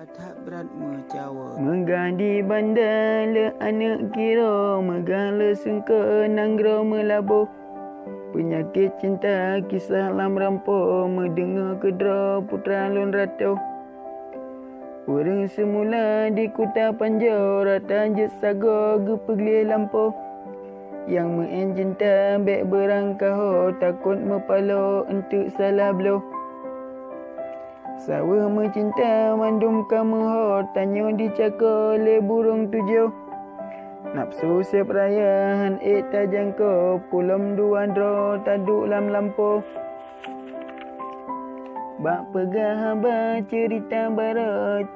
tak berat mencawa. Megah di bandar le anak kira, megah le sungka nanggro melabuh. Penyakit cinta kisah lam rampo, mendengar kedra putra lun ratu. Orang semula di kota Panjau, rata jet sago gepegli lampu. Yang meen cinta bek berangkah, takut mepalo entuk salah beloh. Sawa mencinta mandum kamu ho, tanya dicaka le burung tujuh. Nafsu sep raya han tak jangko, pulam dua dro taduk lam lampu. Bak pegah haba cerita barat,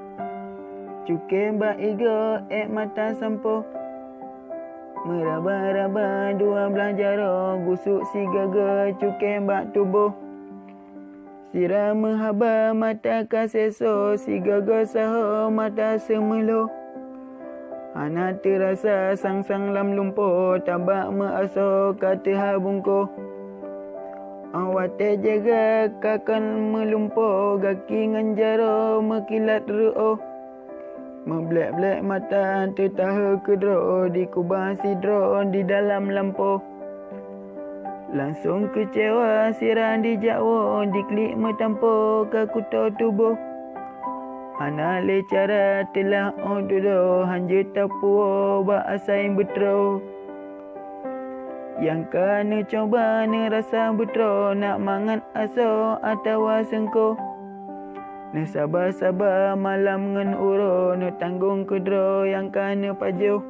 cukai bak ego mata sampo. Meraba-raba dua belah jaro, gusuk si gaga cukai bak tubuh. Siram haba mata kaseso, si gaga saho mata semelo. Ana terasa sang-sang lam lumpuh, tabak measo kata habungko. Awak jaga kakan melumpuh, gaki nganjaro mekilat ru'uh. Memblek-blek mata tertaha kedro, dikubah sidro di dalam lampu. Langsung kecewa sirah dijakwo, diklik metampo ke kuto tubuh. Ana le cara telah ododo, hanja tapuo ba asai betro. Yang kana coba ne rasa betro, nak mangat aso atau sengko. Ne sabar-sabar malam ngen uro, ne tanggung kedro yang kana pajuh.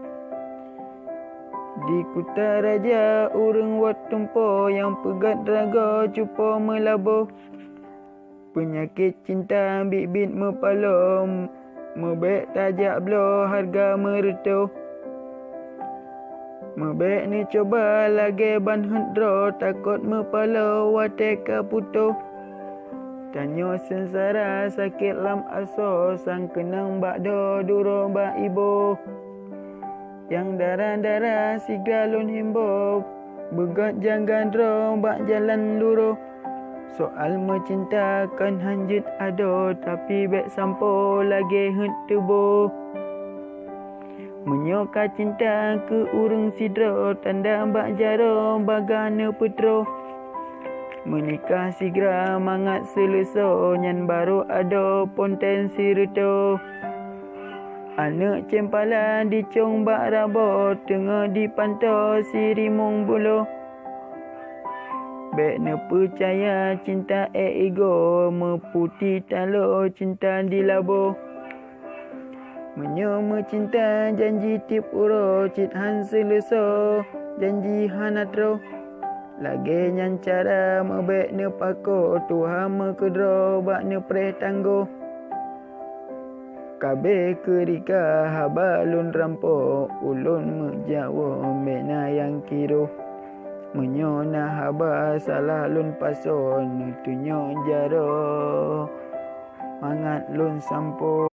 Di kota raja urang wat tumpo, yang pegat draga cupo melabuh. Penyakit cinta bibit mepalom, mebek tajak blo harga meretuh. Mebek ni coba lagi ban hendro, takut mepalo watek putuh. Tanyo sengsara sakit lam aso, sang kenang bak do duro bak ibu. Yang darah-darah si galun himbo, begat jangan dro bak jalan luro. Soal mencintakan hanjit ado, tapi bek sampo lagi hent tubuh. Menyoka cinta ke urang sidro, tanda bak jaro bagana petro. Menikah sigra mangat seleso, nyan baru ado potensi reto. Anak cempalan dicong bak rabo, tengah dipantau si rimong buluh. Bek ne percaya cinta ego, meputi talo cinta dilabuh. Menyo cinta janji tip uro, cit han seleso janji hanatro. Lagi nyan cara mebek ne pako, Tuhan mekedro bak ne preh tangguh. Kabe kerika haba lun rampo, ulun mejawo mena yang kiro. Menyona haba salah lun pason, tunyo jaro mangat lun sampo.